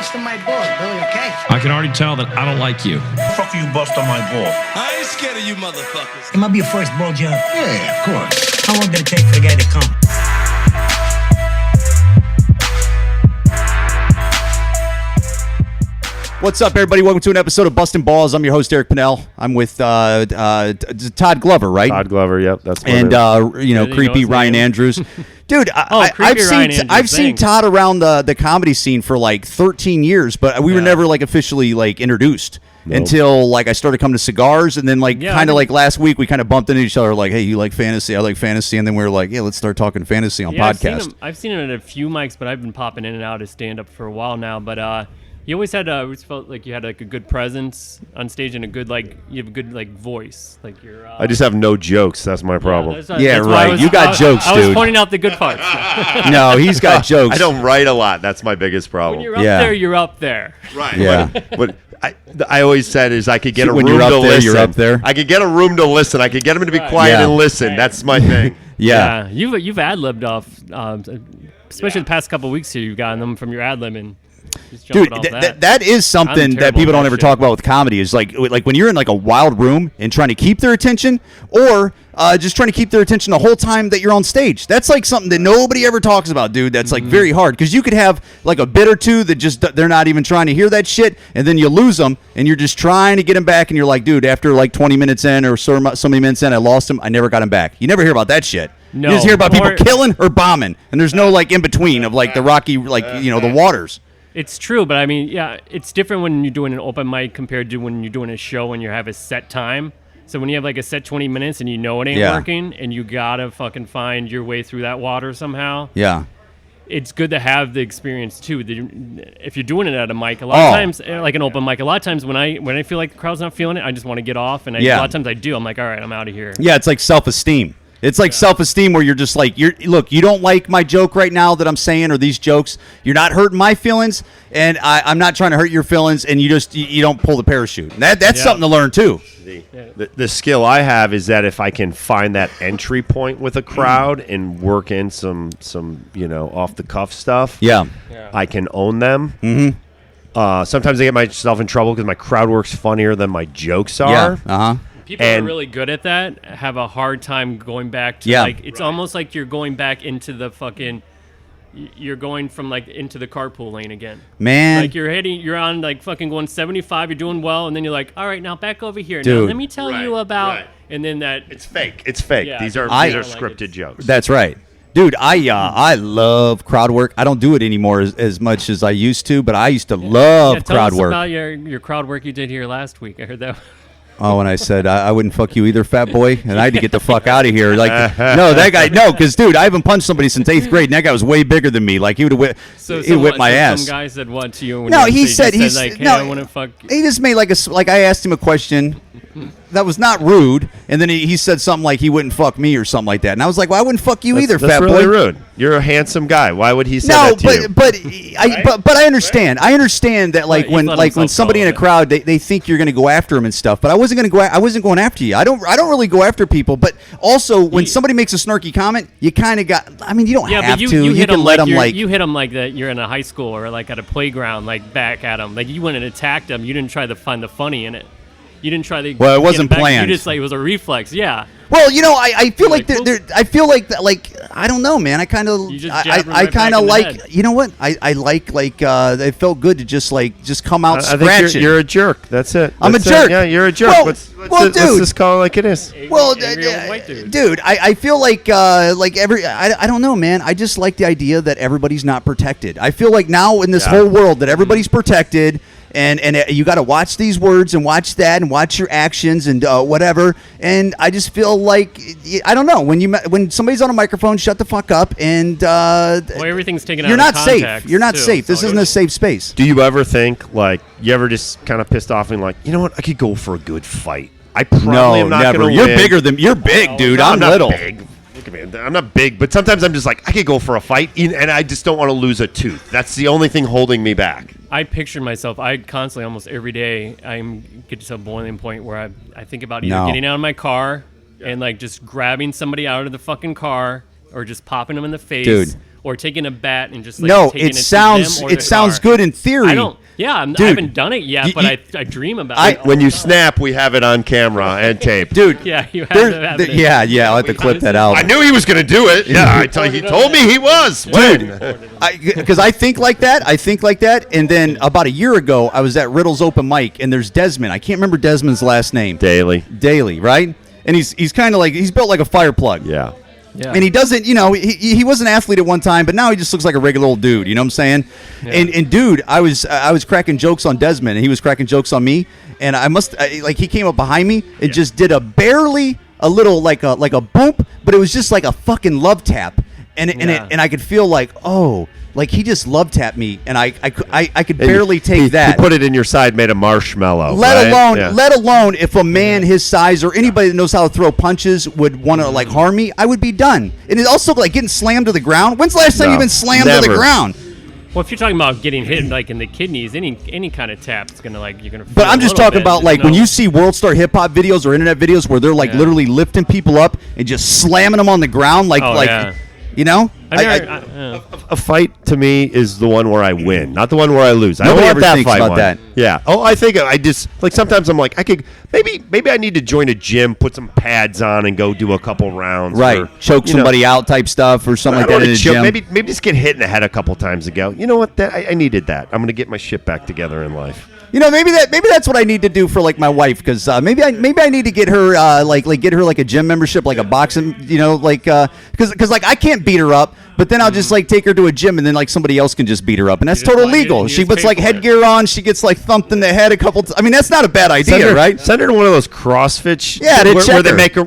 busting my balls, Billy, okay? I can already tell that I don't like you. Fuck you, bust on my balls. I ain't scared of you motherfuckers. It might be your first ball job. Yeah, of course. How long did it take for the guy to come? What's up, everybody? Welcome to an episode of Bustin' Balls. I'm your host, Eric Pennell. I'm with Todd Glover, right? Todd Glover, yep, that's what and it is. creepy Ryan Andrews. Dude, I've seen Todd around the comedy scene for like 13 years, but we were never like officially like introduced until like I started coming to cigars, and then like kind of like last week we kind of bumped into each other like, hey, you like fantasy? I like fantasy, and then we were like, yeah, let's start talking fantasy on podcast. I've seen him at a few mics, but I've been popping in and out of stand up for a while now, but. You always had, always felt like you had like a good presence on stage and a good you have a good like voice, like you're. I just have no jokes. That's my problem. Yeah, right. You got jokes, dude. I was pointing out the good parts. No, he's got jokes. I don't write a lot. That's my biggest problem. When you're up there, you're up there. Right. Yeah. But I always said is I could get a room you're up to there, listen. You're up there. I could get a room to listen. I could get them to be quiet and listen. Right. That's my thing. Yeah. You've ad-libbed off, especially the past couple of weeks here. You've gotten them from your ad-libbing. Dude, that is something that people don't ever talk about with comedy is like when you're in like a wild room and trying to keep their attention or just trying to keep their attention the whole time that you're on stage. That's like something that nobody ever talks about, dude. That's like very hard because you could have like a bit or two that just they're not even trying to hear that shit, and then you lose them and you're just trying to get them back, and you're like, dude, after like 20 minutes in or so many minutes in, I lost him. I never got him back. You never hear about that shit. No, you just hear about people killing or bombing, and there's no like in between of like the rocky the waters. It's true, but I mean, it's different when you're doing an open mic compared to when you're doing a show and you have a set time. So when you have like a set 20 minutes and you know it ain't working and you gotta fucking find your way through that water somehow. Yeah. It's good to have the experience too. If you're doing it at a mic, a lot of times, like an open mic, a lot of times when I feel like the crowd's not feeling it, I just want to get off, and a lot of times I do. I'm like, all right, I'm out of here. Yeah, it's like self-esteem. It's like self-esteem where you're just like, look, you don't like my joke right now that I'm saying or these jokes. You're not hurting my feelings, and I'm not trying to hurt your feelings, and you don't pull the parachute. That's something to learn too. The skill I have is that if I can find that entry point with a crowd and work in some off-the-cuff stuff, I can own them. Mm-hmm. Sometimes I get myself in trouble because my crowd work's funnier than my jokes are. Yeah. Uh-huh. People who are really good at that have a hard time going back to like it's almost like you're going back into the fucking you're going from like into the carpool lane again. Man. Like you're on like fucking going 75, you're doing well, and then you're like, all right, now back over here. Dude. Now let me tell you about and then that it's fake. It's fake. Yeah, these are scripted jokes. That's right. Dude, I love crowd work. I don't do it anymore as much as I used to, but I used to love crowd work. Tell us about your crowd work you did here last week. I heard that. Oh, and I said, I wouldn't fuck you either, fat boy. And I had to get the fuck out of here. Like, no, that guy, no, because, dude, I haven't punched somebody since 8th grade, and that guy was way bigger than me. Like, he would have whipped my ass. Some guy said what to you? No, he said, like, hey, I want to fuck. He just made like I asked him a question that was not rude, and then he said something like he wouldn't fuck me or something like that. And I was like, well, I wouldn't fuck you either, fat boy. That's really rude. You're a handsome guy. Why would he say that to you? But I understand. I understand that when somebody in a crowd they think you're going to go after him and stuff. But I wasn't going after you. I don't really go after people. But also when somebody makes a snarky comment, you kind of got. I mean, you don't have to. You can let them you hit them like that. You're in a high school or like at a playground, like back at them. Like you went and attacked them. You didn't try to find the funny in it. You didn't try to. Well, it wasn't planned. You just like it was a reflex. Yeah. Well, I feel like I feel like that. Like I don't know, man. I kind of like. You know what? I like it felt good to just come out scratching. I think you're a jerk. That's it. I'm a jerk. Yeah, you're a jerk. Let's just call it like it is. Dude, I feel like I don't know, man. I just like the idea that everybody's not protected. I feel like now in this whole world that everybody's protected. And you got to watch these words and watch that and watch your actions and whatever. And I just feel like I don't know when somebody's on a microphone, shut the fuck up and everything's taken out. You're not safe. You're not safe. This isn't a safe space. Do you ever think like you ever just kind of pissed off and like, you know what? I could go for a good fight. I probably am not going to win. You're big, dude. I'm little. Big. Look at me. I'm not big, but sometimes I'm just like I could go for a fight, and I just don't want to lose a tooth. That's the only thing holding me back. I picture myself. I constantly, almost every day, I get to a boiling point where I think about either getting out of my car and like just grabbing somebody out of the fucking car, or just popping them in the face, or taking a bat and just like no, taking it sounds to them or it sounds car. good in theory. I don't. Yeah, I haven't done it yet, but I dream about it. When you snap, we have it on camera and tape. Dude, yeah, you have to have it. Yeah, I'll have to clip that out. I knew he was going to do it. Yeah, he told me he was. Because I think like that. And then about a year ago, I was at Riddle's open mic, and there's Desmond. I can't remember Desmond's last name. Daly, right? And he's kind of like, he's built like a fire plug. Yeah. Yeah. And he doesn't, he was an athlete at one time, but now he just looks like a regular old dude. You know what I'm saying? Yeah. And dude, I was cracking jokes on Desmond, and he was cracking jokes on me. And he came up behind me and just did a little like a bump, but it was just like a fucking love tap. And I could feel like, oh, like he just love tapped me, and I could barely take that. He put it in your side, made a marshmallow. Let alone if a man his size or anybody that knows how to throw punches would want to like harm me, I would be done. And it's also like getting slammed to the ground. When's the last time you've been slammed to the ground? Well, if you're talking about getting hit like in the kidneys, any kind of tap, it's gonna like you're gonna. But I'm just talking about like when you see World Star Hip Hop videos or internet videos where they're like literally lifting people up and just slamming them on the ground, you know. A fight to me is the one where I win, not the one where I lose. Nobody I ever that thinks fight about one. that. Yeah. Oh, I think I just like sometimes I'm like I could maybe I need to join a gym, put some pads on, and go do a couple rounds. Right. Or, choke somebody out type stuff or something like that in the gym. Maybe just get hit in the head a couple times and go. You know what? I needed that. I'm gonna get my shit back together in life. Maybe that's what I need to do for like my wife, because maybe I need to get her get her like a gym membership, like a boxing, because like I can't beat her up, but then I'll just like take her to a gym and then like somebody else can just beat her up, and that's totally legal. She puts like headgear on, she gets like thumped in the head a couple. I mean, that's not a bad idea, right? Send her to one of those CrossFit.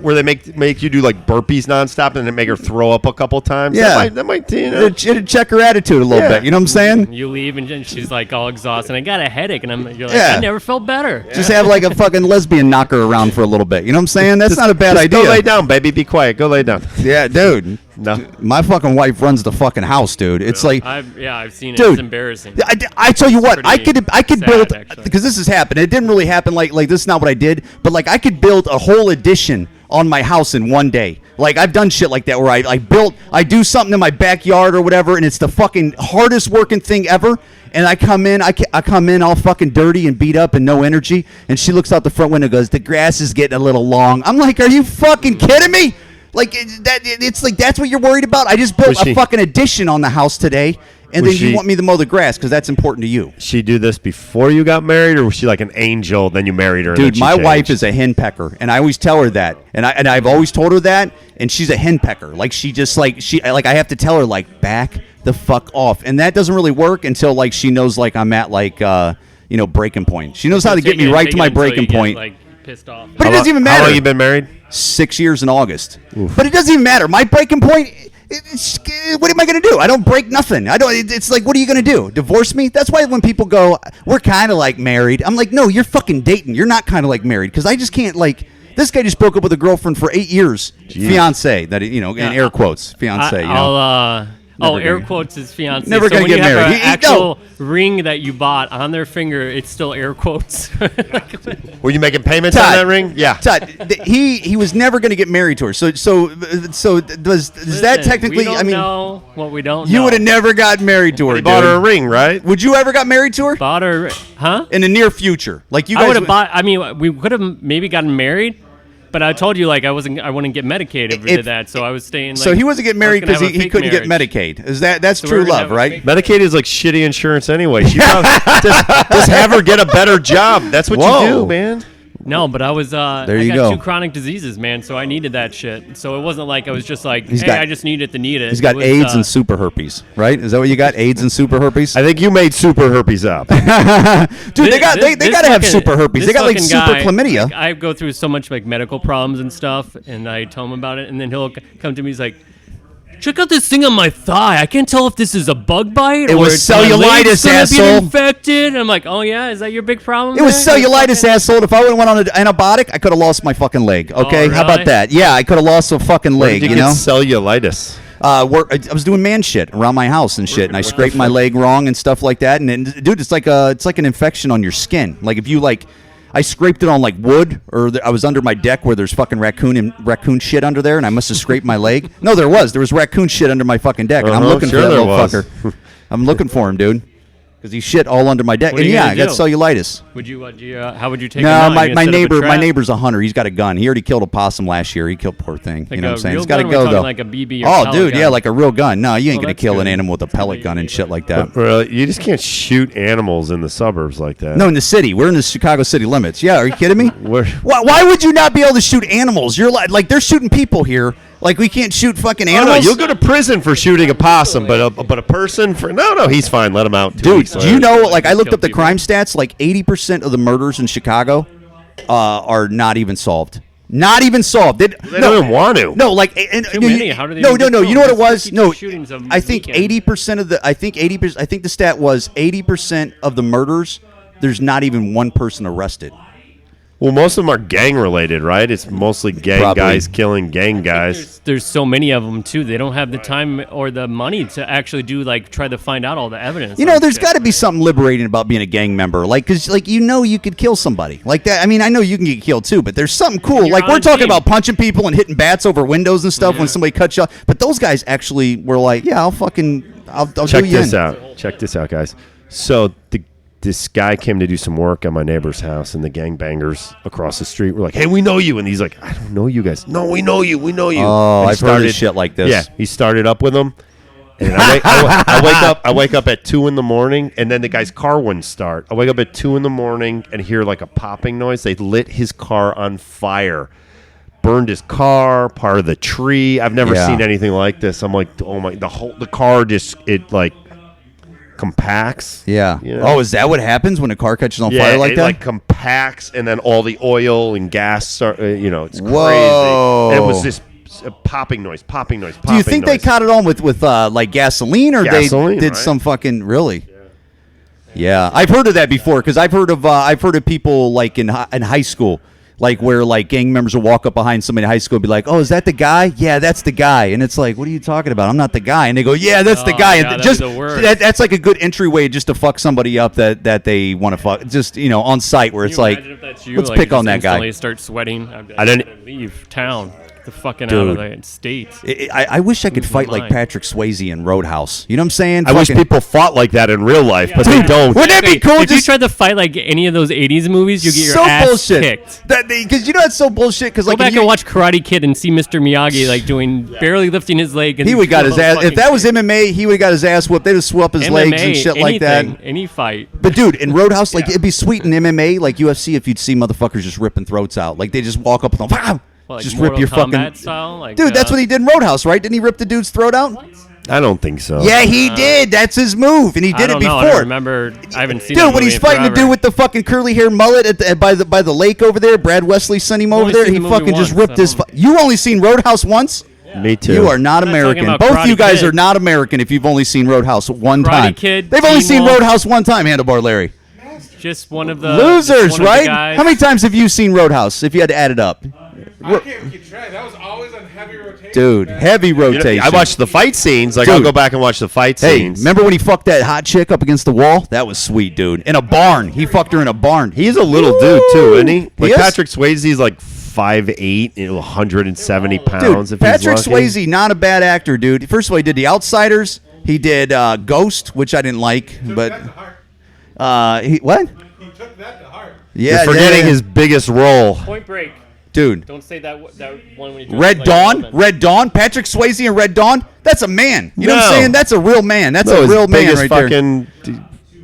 Where they make you do like burpees nonstop and then make her throw up a couple times. Yeah, that might it'd check her attitude a little bit. You know what I'm saying? You leave and she's like all exhausted. I got a headache, and you're like, I never felt better. Just have like a fucking lesbian knock her around for a little bit. You know what I'm saying? That's not a bad idea. Go lay down, baby. Be quiet. Go lay down. Yeah, dude. No, my fucking wife runs the fucking house, dude. It's like I've seen it. Dude, it's embarrassing. I tell you what, I could build, actually. because this has happened. It didn't really happen like this is not what I did, but like I could build a whole addition on my house in one day. Like I've done shit like that where I do something in my backyard or whatever, and it's the fucking hardest working thing ever. And I come in all fucking dirty and beat up and no energy, and she looks out the front window and goes, "The grass is getting a little long." I'm like, "Are you fucking kidding me?" Like it's like that's what you're worried about? I just built a fucking addition on the house today, and then you want me to mow the grass because that's important to you. She do this before you got married, or was she like an angel? Then you married her. Dude, my wife is a hen pecker, and I always tell her that, and I've always told her that, and she's a hen pecker. Like she just I have to tell her like back the fuck off, and that doesn't really work until like she knows like I'm at like breaking point. She knows how to get me right to my breaking point. Like pissed off. But it doesn't even matter. How long you been married? 6 years in August. Oof. But it doesn't even matter. My breaking point. What am I going to do? I don't break nothing. It's like, what are you going to do? Divorce me? That's why when people go, we're kind of like married. I'm like, no, you're fucking dating. You're not kind of like married, because I just can't like. This guy just broke up with a girlfriend for 8 years. Jeez. Fiance, that in air quotes, fiance. Air quotes is fiance. Never gonna get married. An actual ring that you bought on their finger, it's still air quotes. Were you making payments on that ring? Yeah. Todd, he was never going to get married to her. So does that technically? We don't know what we don't. You would have never got married to her. You bought her a ring, right? Would you ever got married to her? Bought her, huh? In the near future, like you guys I would have bought. I mean, we could have maybe gotten married. But I told you, like, I wouldn't get Medicaid if we did that, so I was staying. Like, so he wasn't getting married because he couldn't get Medicaid. That's true love, right? Medicaid is like shitty insurance anyway. She just have her get a better job. That's what you do, man. No, but I was. There I you got go. 2 chronic diseases, man. So I needed that shit. So it wasn't like I was just like, I just need it to need it. He's got AIDS and super herpes, right? Is that what you got? AIDS and super herpes? I think you made super herpes up. Dude, they got to have super herpes. They got like super chlamydia. Like, I go through so much like medical problems and stuff, and I tell him about it, and then he'll come to me. He's like, check out this thing on my thigh. I can't tell if this is a bug bite or was cellulitis, asshole. Infected. And I'm like, oh yeah, is that your big problem? It was cellulitis, asshole. If I would have went on an antibiotic, I could have lost my fucking leg. Okay, really? How about that? Yeah, I could have lost a fucking leg. Where did you get cellulitis? I was doing man shit around my house and shit, and I scraped my leg wrong and stuff like that. And dude, it's like an infection on your skin. Like if you like. I scraped it on like wood, or I was under my deck where there's fucking raccoon shit under there, and I must have scraped my leg. No, there was raccoon shit under my fucking deck, and I'm looking for that little fucker. I'm looking for him, dude. Because he shit all under my deck. What And I got cellulitis. How would you take him out? My neighbor's a hunter. He's got a gun. He already killed a possum last year. He killed poor thing. Like you know what I'm saying? Real It's got to gun, go we're though. like a BB or dude, gun. yeah, like a real gun. No, you ain't gonna that's kill an good. animal with a pellet gun and shit like that. Really, you just can't shoot animals in the suburbs like that. No, in the city. We're in the Chicago city limits. Yeah, are you kidding me? Where? Why would you not be able to shoot animals? You're like they're shooting people here. Like we can't shoot fucking animals. No, you'll go to prison for shooting a possum, but a person for no, he's fine. Let him out. Dude, do you know? Like I looked up the crime stats. Like 80% of the murders in Chicago are not even solved. Not even solved. They don't even want to. No, like Too many. How do they no. even You know what it was? keep No, shootings a I think weekend? 80% of the. I think 80%. I think the stat was 80% of the murders. There's not even one person arrested. Well, most of them are gang related, right? It's mostly gang guys killing gang guys. There's so many of them too. They don't have the time or the money to actually try to find out all the evidence. You know, there's got to be something liberating about being a gang member, like because you could kill somebody like that. I mean, I know you can get killed too, but there's something cool. You're Like on we're a talking team. about punching people and hitting bats over windows and stuff when somebody cuts you off. But those guys actually were like, yeah, I'll Check do you this in. out. Check this out, guys. So this guy came to do some work at my neighbor's house, and the gangbangers across the street were like, "Hey, we know you," and he's like, "I don't know you guys." "No, we know you. We know you." Oh, And he I've heard of shit like this. Yeah, he started up with them. And I wake up at 2 a.m, and then the guy's car wouldn't start. I wake up at 2 a.m. and hear like a popping noise. They lit his car on fire, burned his car, part of the tree. I've never seen anything like this. I'm like, oh my! The car just compacts. Yeah. You know? Oh, is that what happens when a car catches on fire like it that? like compacts, and then all the oil and gas start. It's Whoa. crazy. And it was this popping noise. Do you think they caught it on with like gasoline, or Gasoline, they did right? some fucking really? Yeah, I've heard of that before because I've heard of people like in high school. Like where like gang members will walk up behind somebody in high school and be like, "Oh, is that the guy? Yeah, that's the guy." And it's like, "What are you talking about? I'm not the guy." And they go, "Yeah, that's the guy." God, And that'd be the worst. that's like a good entryway just to fuck somebody up that they want to fuck. Just on site where it's like, let's pick on that guy. Start sweating. I didn't leave town. Get the fucking out of the state. I wish I could fight like mind. Patrick Swayze in Roadhouse. You know what I'm saying? I wish people fought like that in real life, but they don't. Wouldn't that be cool? If you tried to fight like any of those '80s movies, you get your ass kicked. Because that's so bullshit. Because Go like back and watch Karate Kid and see Mr. Miyagi like doing barely lifting his leg. And he would got his ass. If that was fucking MMA, he would have got his ass whooped. They'd have swept his legs and shit like that. Any fight. But dude, in Roadhouse, like it'd be sweet in MMA, like UFC, if you'd see motherfuckers just ripping throats out. Like they just walk up and go, Like just Mortal rip your Kombat fucking style, like, dude. That's what he did in Roadhouse, right? Didn't he rip the dude's throat out? I don't think so. Yeah, he did. That's his move, and he did it before. I don't remember. I haven't seen. Dude, when he's fighting the dude with the fucking curly hair mullet by the lake over there, Brad Wesley sent him over only there. seen He the movie fucking just once, ripped his. You only seen Roadhouse once? Me too. You are not I'm not American. talking about Both you Karate guys Kid. are not American if you've only seen Roadhouse one Karate time. Kid, They've only Teen seen Wolf. Roadhouse one time, Handlebar Larry. Just one of the Losers, one of the right? guys. How many times have you seen Roadhouse? If you had to add it up, I can't keep track. That was always on heavy rotation. dude, man. heavy rotation. I watched the fight scenes. Like Dude. I'll go back and watch the fight Hey, scenes. remember when he fucked that hot chick up against the wall? That was sweet, dude. In a barn. He fucked her in a barn. He's a little dude too, isn't he? Like is? Patrick Swayze's like 5'8", 170 pounds. Dude, if Patrick he's lucky. Swayze, not a bad actor, dude. First of all, he did The Outsiders. He did Ghost, which I didn't like, but That to heart. what? He took that to heart. Yeah, You're forgetting yeah. his biggest role. Point Break. Dude. Don't say that one when he Red Dawn, Red Dawn, Patrick Swayze in Red Dawn. That's a man. You know what I'm No. saying? That's a real man. That's No, a his real man biggest right there. fucking.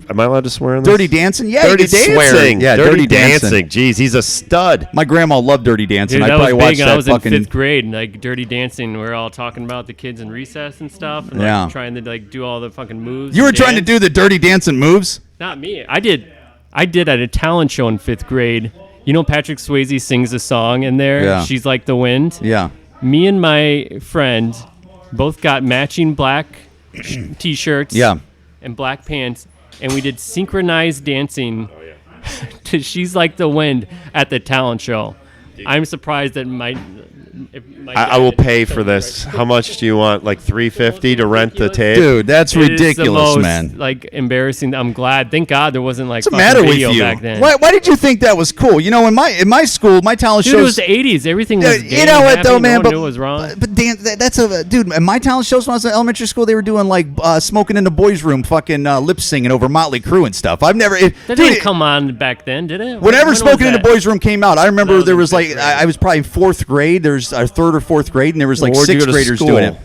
Am I allowed to swear on this? Dirty Dancing, yeah, Dirty you can Dancing. swear. Yeah, Dirty Dancing. Jeez, he's a stud. My grandma loved Dirty Dancing. Dude, I that was probably big. watched And I that was fucking. in 5th grade, and like Dirty Dancing. We were all talking about the kids in recess and stuff, and Yeah. like trying to like do all the fucking moves. You were and trying to dance. do the Dirty Dancing moves. Not me. I did at a talent show in 5th grade. You know, Patrick Swayze sings a song in there. Yeah. She's Like the Wind. Yeah. Me and my friend both got matching black t-shirts. Yeah. And black pants, and we did synchronized dancing to She's Like the Wind at the talent show. I'm surprised that I will pay for this. How much do you want? Like $350 to rent the tape? Dude, that's ridiculous, man. Like embarrassing. I'm glad. Thank God there wasn't like What's the matter with you? back then. Why did you think that was cool? You know, in my school, my talent Dude, shows. it was the 80s. Everything was. You know what though, man? No one knew it was wrong. But Dan, that's a dude. In my talent shows when I was in elementary school, they were doing like smoking in the boys' room, fucking lip singing over Motley Crue and stuff. I've never. That didn't come on back then, did it? Whenever Smoking in the Boys' Room came out, I remember there was like I was probably in fourth grade. There's a third or fourth grade, and there was like sixth graders doing it.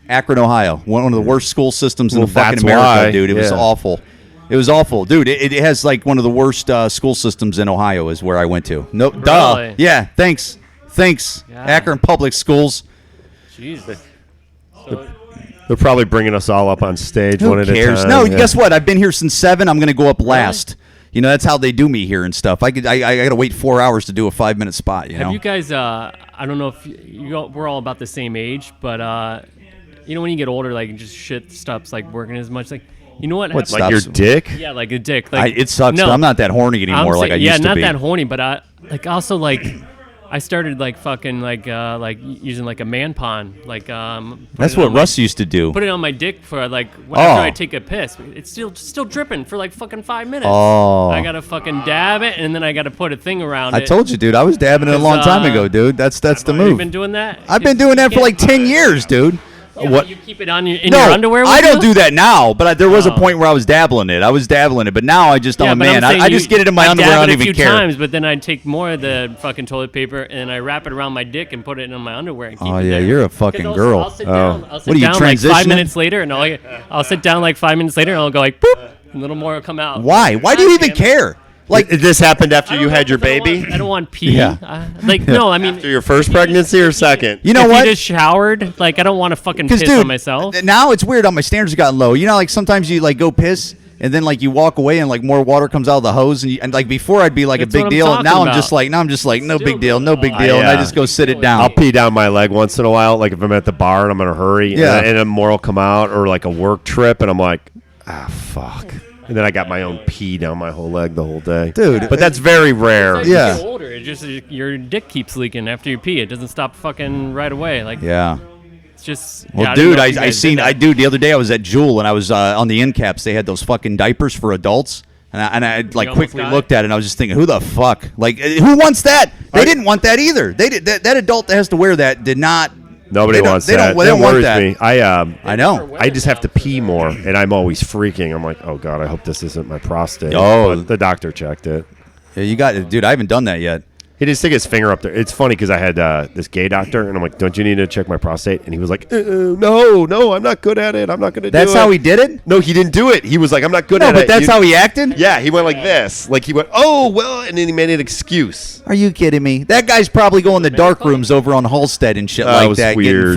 Akron, Ohio, one of the worst school systems in the fucking America, dude. It was awful. It was awful, dude. It has like one of the worst school systems in Ohio. Is where I went to. No, really? Duh. Yeah, thanks. Yeah. Akron Public Schools. Jesus. They're probably bringing us all up on stage Who one at cares? a time. No, guess what? I've been here since 7. I'm going to go up last. You know, that's how they do me here and stuff. I got to wait 4 hours to do a 5-minute spot. You know. Have you guys? I don't know if we're all about the same age, but you know, when you get older, like just shit stops like working as much. Like, you know what? What, like your dick? Yeah, like a dick. Like it sucks. No, I'm not that horny anymore like I used to be. Yeah, not that horny, but also like. I started like fucking like using like a man pond like That's what Russ used to do. Put it on my dick for like after I take a piss. It's still dripping for like fucking 5 minutes. Oh. I gotta fucking dab it and then I gotta put a thing around it. I told you, dude. I was dabbing it a long time ago, dude. That's the move. You've been doing that? I've been doing that for like 10 years, dude. Yeah, what? You keep it on in your underwear? I don't do that now, but there was a point where I was dabbling it. But now I just, I just get it in my underwear. I don't even care. Times, but then I'd take more of the fucking toilet paper and I wrap it around my dick and put it in my underwear. And keep it there. You're a fucking girl. I'll sit down. I'll sit what are you down like 5 minutes later, and I'll sit down like 5 minutes later, and I'll go like boop, and a little more will come out. Why? Why do you even care? Like this happened after you had your baby? I don't want pee. Yeah. No, I mean after your first pregnancy or second? You know if what? You just showered. Like I don't want to fucking piss on myself. Now it's weird. My standards have gotten low. You know, like sometimes you like go piss. And then like you walk away and like more water comes out of the hose and like before I'd be like That's a big deal. Now I'm just like no big deal, no big deal, and I just go sit it down. I'll pee down my leg once in a while, like if I'm at the bar and I'm in a hurry, and more will come out, or like a work trip, and I'm like, fuck. And then I got my own pee down my whole leg the whole day, dude. But that's very rare. As you get older, it just your dick keeps leaking after you pee. It doesn't stop fucking right away. Like it's just. Well, dude, the other day I was at Jewel and I was on the end caps. They had those fucking diapers for adults. And I like quickly looked at it and I was just thinking, who the fuck? Like, who wants that? They didn't want that either. They did that adult that has to wear that did not. Nobody wants that. They don't want that. Me. I know. I just have to pee more, and I'm always freaking. I'm like, oh god, I hope this isn't my prostate. Oh, but the doctor checked it. Yeah, you got it, dude. I haven't done that yet. He just stick his finger up there. It's funny because I had this gay doctor, and I'm like, don't you need to check my prostate? And he was like, no, I'm not good at it. I'm not going to do it. That's how he did it? No, he didn't do it. He was like, I'm not good at it. No, but that's how he acted? Yeah, he went like this. Like he went, oh, well, and then he made an excuse. Are you kidding me? That guy's probably going to dark rooms over on Halstead and shit like that. Weird.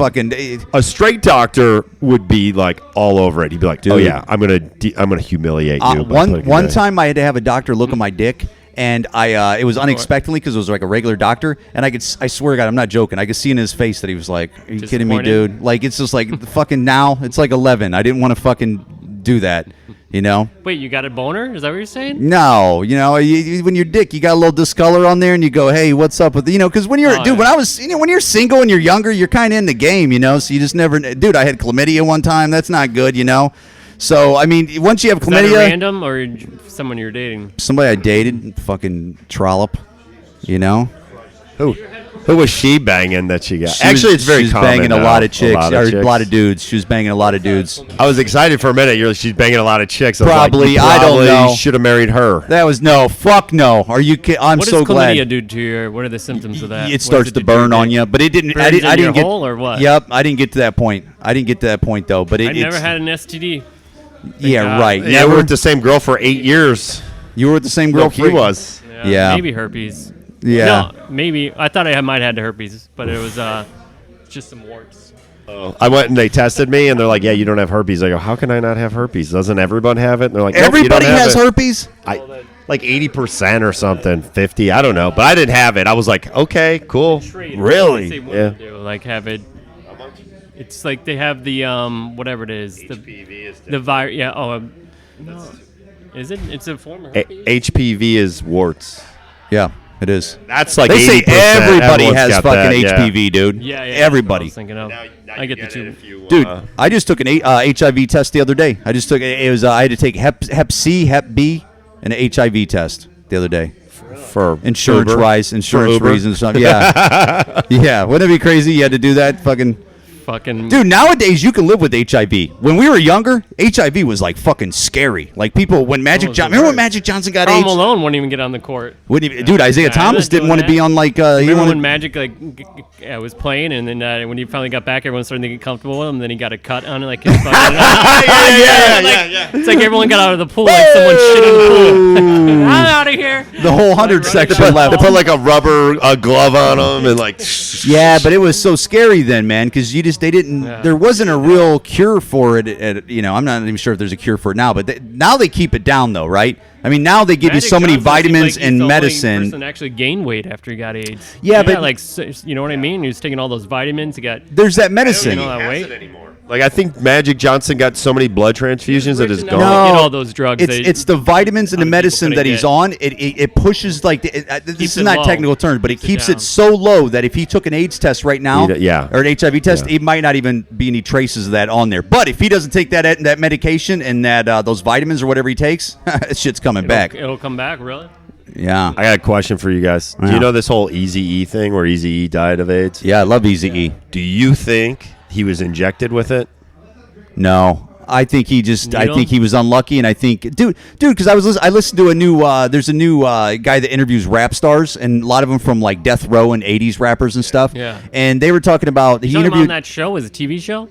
A straight doctor would be like all over it. He'd be like, dude, oh yeah, I'm gonna humiliate you. One time I had to have a doctor look at my dick. And it was unexpectedly because it was like a regular doctor, and I swear to God, I'm not joking. I could see in his face that he was like, "Are you kidding me, dude?" Like it's just like fucking now. It's like 11. I didn't want to fucking do that, you know. Wait, you got a boner? Is that what you're saying? No, you know, when your dick, you got a little discolor on there, and you go, "Hey, what's up with because when you're when I was when you're single and you're younger, you're kind of in the game, So you just never, dude. I had chlamydia one time. That's not good, So, I mean, once you have chlamydia... Is that a random or someone you're dating? Somebody I dated, fucking trollop, Who was she banging that she got? Actually, it's very common. She was banging a lot of chicks. A lot of dudes. She was banging a lot of dudes. I was excited for a minute. You're like, she's banging a lot of chicks. Probably. I don't know. Should have married her. That was fuck no. Are you kidding? I'm so glad. What does chlamydia do to you? What are the symptoms of that? It starts to burn on you, but it didn't. I didn't get. Hole or what? Yep, I didn't get to that point. Though. But I never had an STD. Yeah, right. Yeah, we were with the same girl for 8 years. You were with the same girl? He was. Yeah. Maybe herpes. Yeah. No, maybe. I thought I might have had herpes, but it was just some warts. I went and they tested me, and they're like, yeah, you don't have herpes. I go, how can I not have herpes? Doesn't everyone have it? And they're like, nope, everybody has herpes? Like 80% or something, 50, I don't know. But I didn't have it. I was like, okay, cool. Really? Yeah. Like have it. It's like they have the whatever it is, HPV the virus. Yeah. Oh, no. Is it? It's a form of herpes. HPV is warts. Yeah. It is. That's like they say 80%. everybody Everyone's has got fucking that, HPV, dude. Yeah, Everybody. That's what I was thinking of. I get the two. Dude, I just took an HIV test the other day. I just took it was I had to take Hep C, Hep B, and an HIV test the other day. For insurance Uber? insurance For Uber? reasons. Yeah, yeah. Wouldn't it be crazy? You had to do that, fucking. Dude, nowadays you can live with HIV. When we were younger, HIV was like fucking scary. Like people, when remember when Magic Johnson got Karl AIDS? Malone wouldn't even get on the court. Dude, Isaiah Thomas didn't want to be on like. Remember when Magic was playing, and then when he finally got back, everyone started to get comfortable with him. And then he got a cut on it, like his fucking. Yeah. It's like everyone got out of the pool, like someone shit in the pool. I'm out of here. The whole 100 section left. They put like a rubber glove on him and like. Yeah, but it was so scary then, man, because they didn't. Yeah. There wasn't a real cure for it. I'm not even sure if there's a cure for it now. But now they keep it down, though, right? I mean, now they give you so many vitamins and medicine. The person actually gained weight after he got AIDS. Yeah, but you know what I mean? He was taking all those vitamins. He got. There's that medicine. I don't he has it anymore. Like I think Magic Johnson got so many blood transfusions that it's gone. No, get all those drugs. It's the vitamins and the medicine that he's on. It pushes like this is not technical terms, but it keeps it so low that if he took an AIDS test right now, or an HIV test, it might not even be any traces of that on there. But if he doesn't take that medication and that those vitamins or whatever he takes, shit's coming back. It'll come back, really. Yeah. I got a question for you guys. Do you know this whole eazy thing where Eazy-E died of AIDS? Yeah, I love Eazy-E. Do you think he was injected with it? No. I think he was unlucky, and I think, dude, because I listened to a new, there's a new guy that interviews rap stars, and a lot of them from like Death Row and 80s rappers and stuff. Yeah. And they were talking about, he interviewed. On that show? Is it a TV show?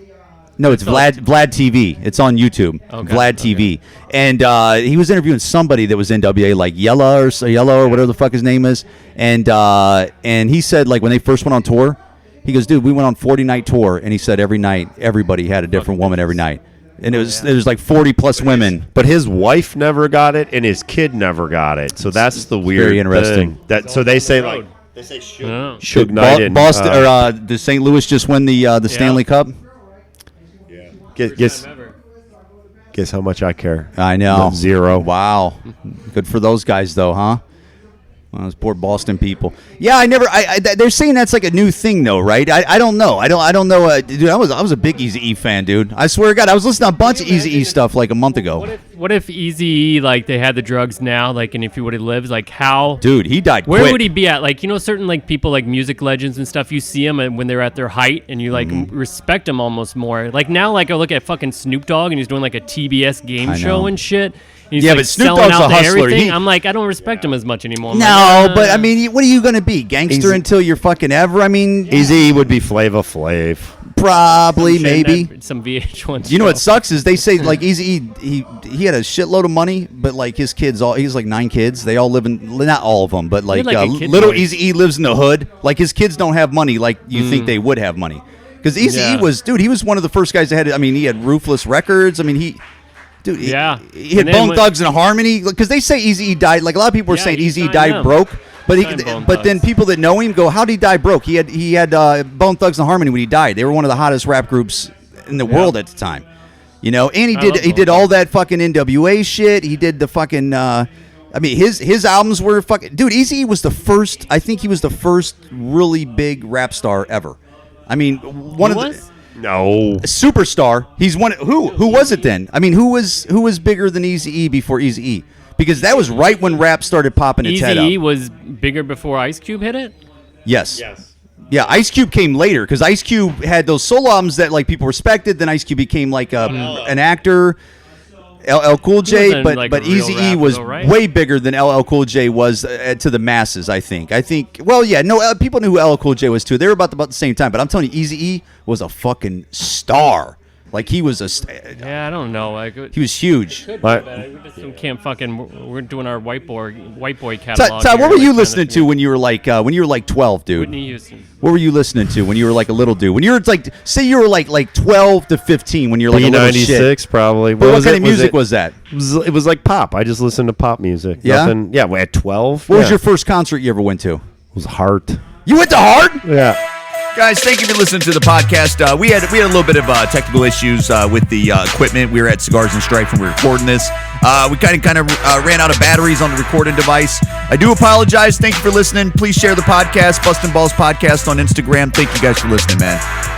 No, it's Vlad TV. It's on YouTube. Okay. Vlad TV. And he was interviewing somebody that was NWA, like Yella or whatever the fuck his name is. And he said, like, when they first went on tour, he goes, dude, we went on 40-night tour, and he said every night everybody had a different woman every night. And it was like 40 plus women. But his wife never got it, and his kid never got it. So that's the weird very interesting thing. So they say like Suge Knight Boston or did St. Louis just win the Stanley Cup? Guess how much I care. I know. 0. Wow. Good for those guys, though, huh? Well, those poor Boston people. Yeah, they're saying that's like a new thing, though, right? I don't know. I don't know. Dude, I was a big Eazy-E fan, dude. I swear to God, I was listening to a bunch of Eazy-E stuff like a month ago. What if Eazy-E, like, they had the drugs now, like, and if he would have lived, like, how? Dude, he died Where quick. would he be at? Like, certain, like, people, like, music legends and stuff, you see them when they're at their height, and you, like, respect them almost more. Like, now, like, I look at fucking Snoop Dogg, and he's doing, like, a TBS game show and shit. He's yeah, like but Snoop selling Dogg's out a hustler. I'm like, I don't respect him as much anymore. But I mean, what are you gonna be, gangster until you're fucking ever? I mean, Eazy would be Flava Flav. Probably, maybe some VH1. You know what sucks is they say like Eazy-E, he had a shitload of money, but like his kids he's like 9 kids. They all live in, not all of them, but like little Eazy-E lives in the hood. Like his kids don't have money like you think they would have money. Because Eazy-E was, dude, he was one of the first guys that had. I mean, he had Ruthless Records. I mean, he had Bone Thugs and Harmony. Because they say Eazy-E died. Like a lot of people are saying Eazy-E died broke. But then people that know him go, how did he die broke? He had Bone Thugs and Harmony when he died. They were one of the hottest rap groups in the world at the time. And he did all that fucking NWA shit. He did the fucking. I mean, his albums were fucking. Dude, Eazy-E was the first. I think he was the first really big rap star ever. I mean, superstar. He's one. Who was it then? I mean, who was bigger than Eazy-E before Eazy-E? Because that was right when rap started popping its head up. Eazy-E was bigger before Ice Cube hit it? Yes. Yeah, Ice Cube came later because Ice Cube had those solo albums that like people respected. Then Ice Cube became like an actor. LL Cool J, but Eazy-E was way bigger than LL Cool J was to the masses. I think. Well, yeah, no, people knew who LL Cool J was too. They were about the same time. But I'm telling you, Eazy-E was a fucking star. Like he was yeah, I don't know. He was huge. We just can't fucking. We're doing our white boy catalog. Todd, what were you listening to when you were like 12, dude? Whitney Houston. What were you listening to when you were like a little dude? When you were like, say you were like 12 to 15 when you're like a little shit. B96 probably. What kind of music was that? It was like pop. I just listened to pop music. Yeah? Nothing, yeah, at 12. What was your first concert you ever went to? It was Heart. You went to Heart? Yeah. Guys, thank you for listening to the podcast. We had a little bit of technical issues with the equipment. We were at Cigars and Stripes when we were recording this. We kind of ran out of batteries on the recording device. I do apologize. Thank you for listening. Please share the podcast, Bustin' Balls Podcast on Instagram. Thank you guys for listening, man.